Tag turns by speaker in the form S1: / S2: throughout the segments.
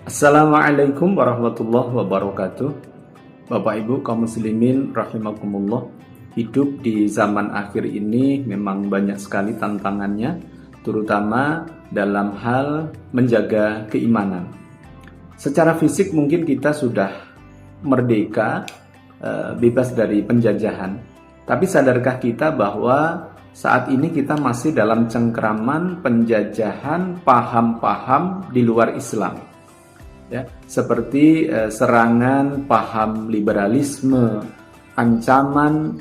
S1: Assalamualaikum warahmatullahi wabarakatuh. Bapak Ibu kaum muslimin rahimakumullah. Hidup di zaman akhir ini memang banyak sekali tantangannya, terutama dalam hal menjaga keimanan. Secara fisik mungkin kita sudah merdeka, bebas dari penjajahan. Tapi sadarkah kita bahwa saat ini kita masih dalam cengkraman penjajahan paham-paham di luar Islam? Ya, seperti serangan paham liberalisme, ancaman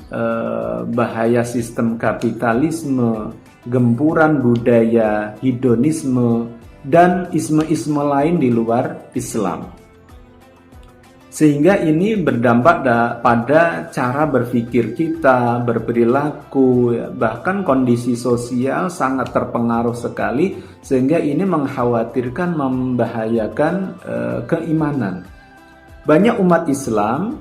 S1: bahaya sistem kapitalisme, gempuran budaya hedonisme, dan isme-isme lain di luar Islam. Sehingga ini berdampak pada cara berpikir kita, berperilaku, bahkan kondisi sosial sangat terpengaruh sekali, sehingga ini mengkhawatirkan, membahayakan keimanan. Banyak umat Islam,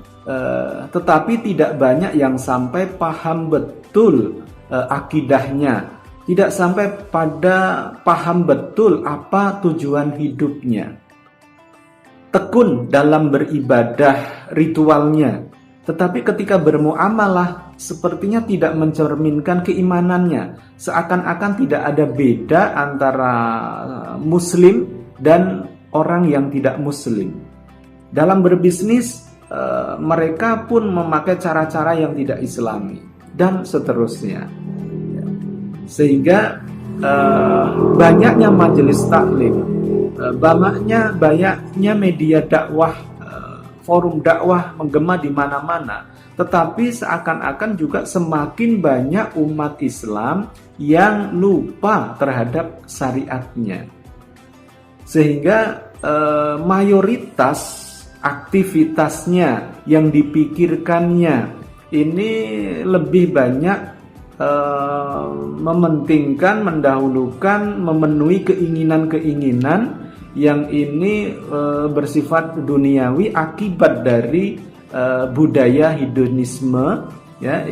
S1: tetapi tidak banyak yang sampai paham betul akidahnya, tidak sampai pada paham betul apa tujuan hidupnya. Tekun dalam beribadah ritualnya, tetapi ketika bermuamalah sepertinya tidak mencerminkan keimanannya. Seakan-akan tidak ada beda antara muslim dan orang yang tidak muslim. Dalam berbisnis mereka pun memakai cara-cara yang tidak islami dan seterusnya. Sehingga banyaknya majelis taklim, banyaknya media dakwah, forum dakwah menggema di mana-mana, tetapi seakan-akan juga semakin banyak umat Islam yang lupa terhadap syariatnya, sehingga mayoritas aktivitasnya yang dipikirkannya ini lebih banyak mementingkan, mendahulukan, memenuhi keinginan-keinginan yang ini bersifat duniawi akibat dari budaya hedonisme, ya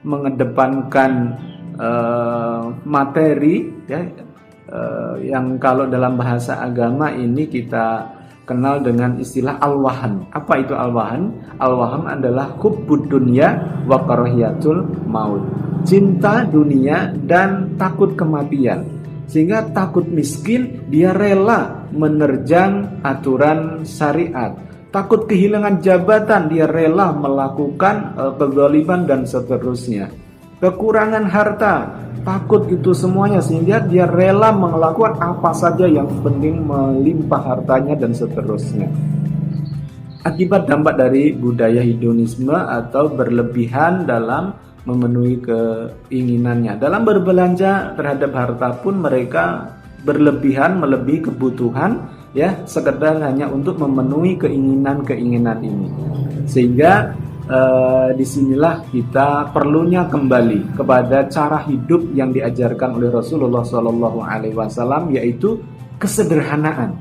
S1: mengedepankan materi, ya yang kalau dalam bahasa agama ini kita kenal dengan istilah al-wahan. Apa itu al-wahan? Al-wahan adalah hubbud dunya wa karahiyatul maut. Cinta dunia dan takut kematian. Sehingga takut miskin, dia rela menerjang aturan syariat. Takut kehilangan jabatan, dia rela melakukan kezaliman dan seterusnya. Kekurangan harta, takut itu semuanya, sehingga dia rela melakukan apa saja yang penting melimpah hartanya dan seterusnya. Akibat dampak dari budaya hedonisme atau berlebihan dalam memenuhi keinginannya. Dalam berbelanja terhadap harta pun mereka berlebihan, melebihi kebutuhan, ya, sekedar hanya untuk memenuhi keinginan-keinginan ini. Sehingga disinilah kita perlunya kembali kepada cara hidup yang diajarkan oleh Rasulullah SAW, yaitu kesederhanaan.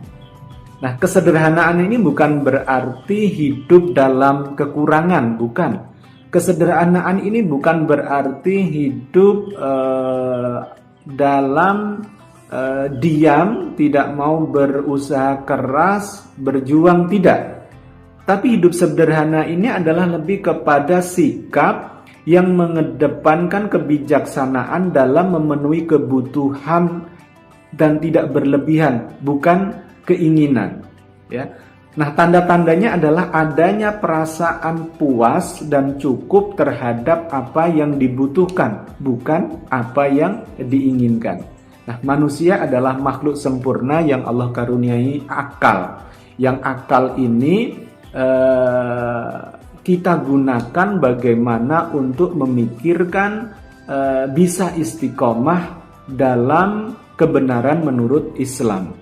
S1: Nah, kesederhanaan ini bukan berarti hidup dalam kekurangan, bukan. Kesederhanaan ini bukan berarti hidup dalam diam, tidak mau berusaha keras, berjuang, tidak. Tapi hidup sederhana ini adalah lebih kepada sikap yang mengedepankan kebijaksanaan dalam memenuhi kebutuhan dan tidak berlebihan, bukan keinginan. Ya. Nah, tanda-tandanya adalah adanya perasaan puas dan cukup terhadap apa yang dibutuhkan, bukan apa yang diinginkan. Nah, manusia adalah makhluk sempurna yang Allah karuniai akal. Yang akal ini kita gunakan bagaimana untuk memikirkan bisa istiqomah dalam kebenaran menurut Islam.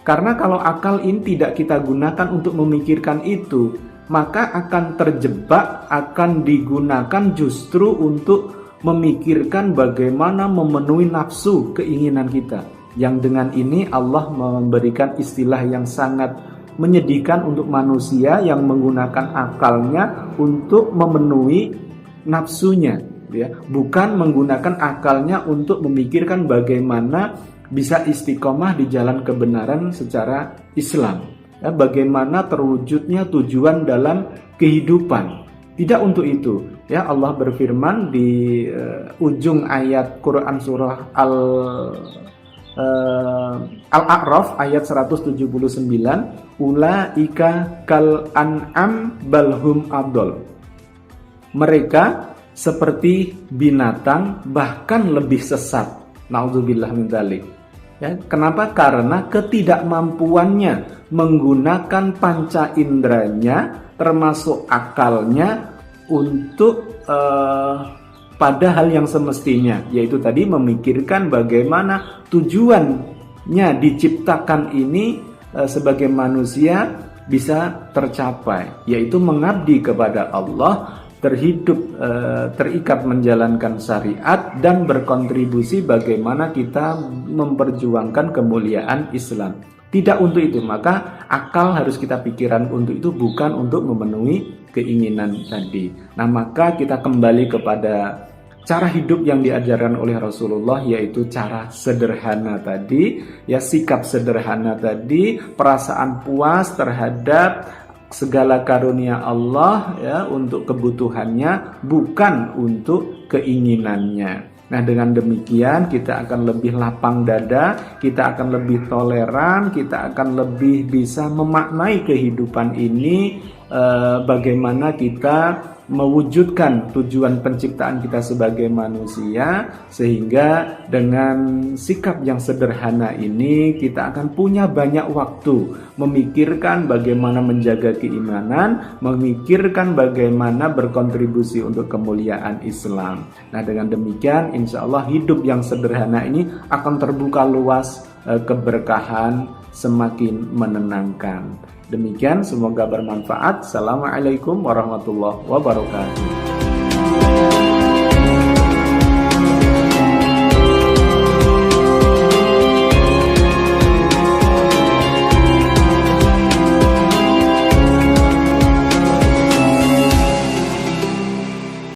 S1: Karena kalau akal ini tidak kita gunakan untuk memikirkan itu, maka akan terjebak, akan digunakan justru untuk memikirkan bagaimana memenuhi nafsu keinginan kita. Yang dengan ini Allah memberikan istilah yang sangat menyedihkan untuk manusia yang menggunakan akalnya untuk memenuhi nafsunya, ya, bukan menggunakan akalnya untuk memikirkan bagaimana bisa istiqomah di jalan kebenaran secara Islam. Ya, bagaimana terwujudnya tujuan dalam kehidupan. Tidak untuk itu. Ya, Allah berfirman di ujung ayat Quran surah Al-A'raf ayat 179, ulaika kal an'am balhum adol. Mereka seperti binatang, bahkan lebih sesat. Na'udzubillah min dzalik. Ya, kenapa? Karena ketidakmampuannya menggunakan panca inderanya, termasuk akalnya, untuk pada hal yang semestinya, yaitu tadi memikirkan bagaimana tujuannya diciptakan ini sebagai manusia bisa tercapai, yaitu mengabdi kepada Allah, terhidup, terikat menjalankan syariat, dan berkontribusi bagaimana kita memperjuangkan kemuliaan Islam. Tidak untuk itu, maka akal harus kita pikirkan untuk itu, bukan untuk memenuhi keinginan tadi. Nah, maka kita kembali kepada cara hidup yang diajarkan oleh Rasulullah, yaitu cara sederhana tadi, ya, sikap sederhana tadi, perasaan puas terhadap segala karunia Allah, ya, untuk kebutuhannya, bukan untuk keinginannya. Nah, dengan demikian kita akan lebih lapang dada, kita akan lebih toleran, kita akan lebih bisa memaknai kehidupan ini, bagaimana kita mewujudkan tujuan penciptaan kita sebagai manusia, sehingga dengan sikap yang sederhana ini kita akan punya banyak waktu memikirkan bagaimana menjaga keimanan, memikirkan bagaimana berkontribusi untuk kemuliaan Islam. Nah, dengan demikian insya Allah hidup yang sederhana ini akan terbuka luas, keberkahan semakin menenangkan. Demikian, semoga bermanfaat. Assalamualaikum warahmatullahi wabarakatuh.